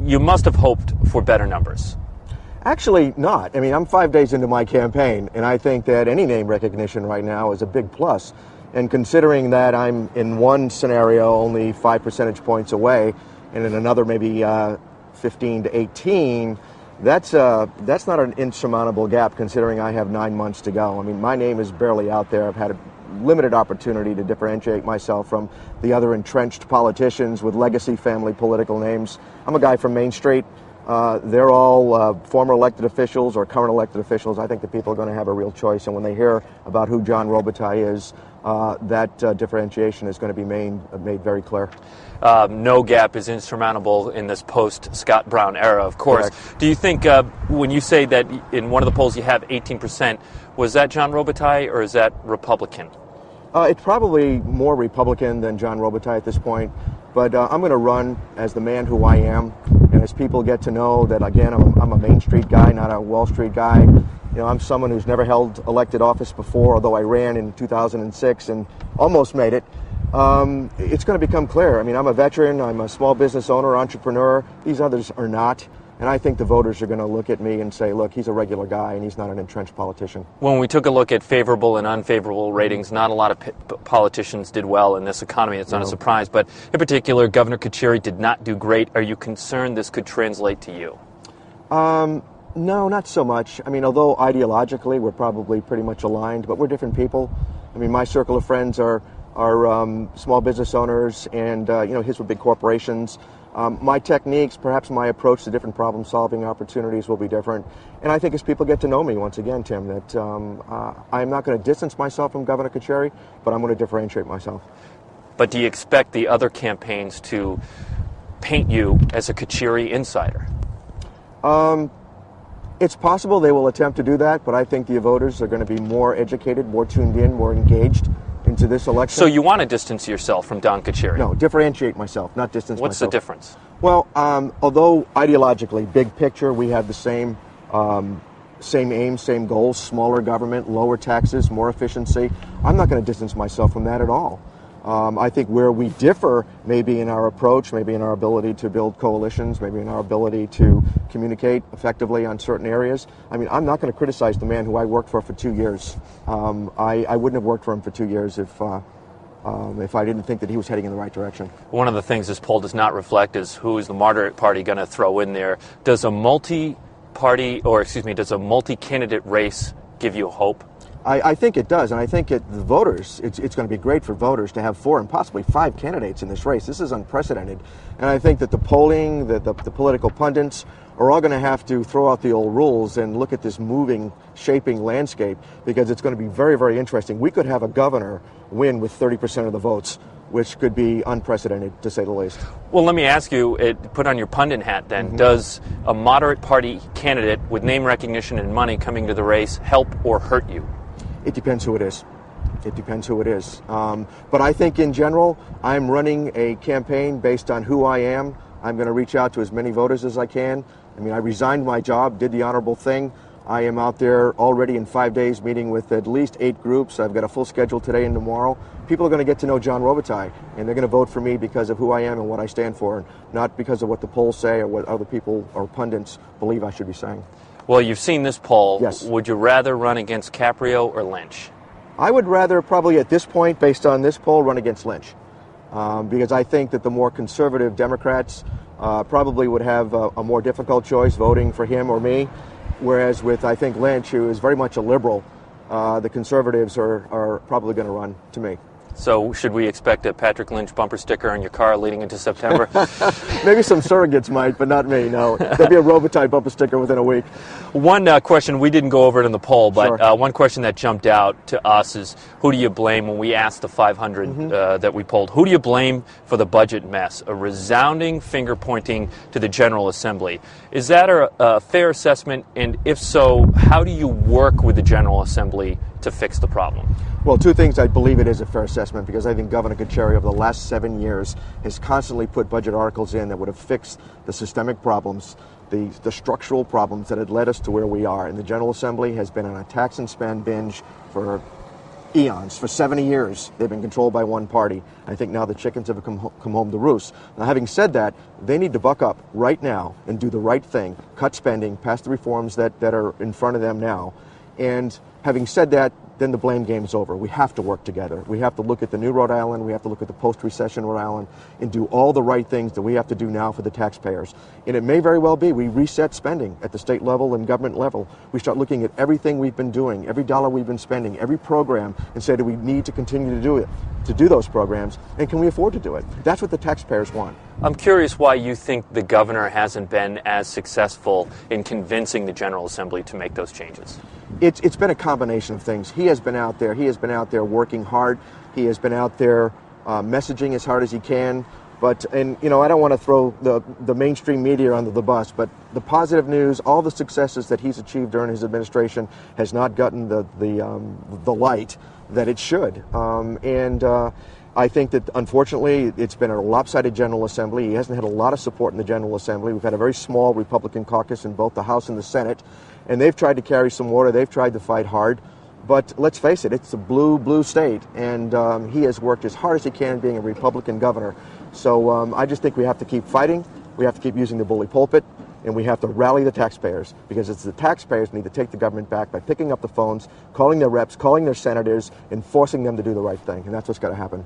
you must have hoped for better numbers. Actually, not. I mean, I'm 5 days into my campaign, and I think that any name recognition right now is a big plus. And considering that I'm in one scenario only 5 percentage points away, and in another maybe 15 to 18, that's not an insurmountable gap considering I have 9 months to go. I mean, my name is barely out there. I've had a limited opportunity to differentiate myself from the other entrenched politicians with legacy family political names. I'm a guy from Main Street. They're all former elected officials or current elected officials. I think the people are going to have a real choice, and when they hear about who John Robitaille is, that differentiation is going to be made very clear. No gap is insurmountable in this post-Scott Brown era, of course. Correct. Do you think, when you say that in one of the polls you have 18%, was that John Robitaille or is that Republican? It's probably more Republican than John Robitaille at this point, but I'm going to run as the man who I am, and as people get to know that, again, I'm a Main Street guy, not a Wall Street guy. You know, I'm someone who's never held elected office before, although I ran in 2006 and almost made it. It's going to become clear. I mean, I'm a veteran, I'm a small business owner, entrepreneur. These others are not. And I think the voters are going to look at me and say, look, he's a regular guy and he's not an entrenched politician. When we took a look at favorable and unfavorable ratings, not a lot of politicians did well in this economy. It's not a surprise. But in particular, Governor Carcieri did not do great. Are you concerned this could translate to you? No, not so much. I mean, although ideologically we're probably pretty much aligned, but we're different people. I mean, my circle of friends are small business owners, and his were big corporations. My techniques, perhaps my approach to different problem-solving opportunities will be different. And I think as people get to know me, once again, Tim, that I'm not going to distance myself from Governor Carcieri, but I'm going to differentiate myself. But do you expect the other campaigns to paint you as a Carcieri insider? It's possible they will attempt to do that, but I think the voters are going to be more educated, more tuned in, more engaged into this election. So you want to distance yourself from Don Carcieri? No, differentiate myself, not distance myself. What's the difference? Well, although ideologically, big picture, we have the same aims, same goals: smaller government, lower taxes, more efficiency. I'm not going to distance myself from that at all. I think where we differ, maybe in our approach, maybe in our ability to build coalitions, maybe in our ability to communicate effectively on certain areas. I mean, I'm not going to criticize the man who I worked for 2 years. I wouldn't have worked for him for 2 years if I didn't think that he was heading in the right direction. One of the things this poll does not reflect is who is the moderate party going to throw in there. Does a multi-candidate race give you hope? I think it does, and I think the voters, it's going to be great for voters to have 4 and possibly 5 candidates in this race. This is unprecedented, and I think that the polling, the political pundits are all going to have to throw out the old rules and look at this moving, shaping landscape, because it's going to be very, very interesting. We could have a governor win with 30% of the votes, which could be unprecedented, to say the least. Well, let me ask you, put on your pundit hat then, Mm-hmm. Does a moderate party candidate with name recognition and money coming to the race help or hurt you? It depends who it is. It depends who it is. But I think in general, I'm running a campaign based on who I am. I'm going to reach out to as many voters as I can. I mean, I resigned my job, did the honorable thing. I am out there already in 5 days meeting with at least 8 groups. I've got a full schedule today and tomorrow. People are going to get to know John Robitaille, and they're going to vote for me because of who I am and what I stand for, and not because of what the polls say or what other people or pundits believe I should be saying. Well, you've seen this poll. Yes. Would you rather run against Caprio or Lynch? I would rather probably at this point, based on this poll, run against Lynch. Because I think that the more conservative Democrats probably would have a more difficult choice voting for him or me. Whereas with, I think, Lynch, who is very much a liberal, the conservatives are probably going to run to me. So should we expect a Patrick Lynch bumper sticker on your car leading into September? Maybe some surrogates might, but not me, no. There'll be a Robitaille bumper sticker within a week. One question, we didn't go over it in the poll, but Sure. One question that jumped out to us is, who do you blame when we asked the 500 that we polled? Who do you blame for the budget mess? A resounding finger pointing to the General Assembly. Is that a fair assessment? And if so, how do you work with the General Assembly to fix the problem? Well, 2 things. I believe it is a fair assessment because I think Governor Carcieri over the last 7 years has constantly put budget articles in that would have fixed the systemic problems, the structural problems that had led us to where we are. And the General Assembly has been on a tax and spend binge for eons. For 70 years, they've been controlled by one party. I think now the chickens have come home to roost. Now, having said that, they need to buck up right now and do the right thing, cut spending, pass the reforms that are in front of them now. And having said that, then the blame game's over. We have to work together. We have to look at the new Rhode Island, we have to look at the post-recession Rhode Island, and do all the right things that we have to do now for the taxpayers. And it may very well be we reset spending at the state level and government level. We start looking at everything we've been doing, every dollar we've been spending, every program, and say, do we need to continue to do it, to do those programs, and can we afford to do it? That's what the taxpayers want. I'm curious why you think the governor hasn't been as successful in convincing the General Assembly to make those changes. It's been a combination of things. He has been out there working hard. He has been out there messaging as hard as he can. But, and you know, I don't want to throw the mainstream media under the bus, but the positive news, all the successes that he's achieved during his administration has not gotten the light that it should. I think that, unfortunately, it's been a lopsided General Assembly. He hasn't had a lot of support in the General Assembly. We've had a very small Republican caucus in both the House and the Senate, and they've tried to carry some water. They've tried to fight hard. But let's face it, it's a blue state, and he has worked as hard as he can being a Republican governor. So I just think we have to keep fighting. We have to keep using the bully pulpit, and we have to rally the taxpayers, because it's the taxpayers who need to take the government back by picking up the phones, calling their reps, calling their senators, and forcing them to do the right thing. And that's what's got to happen.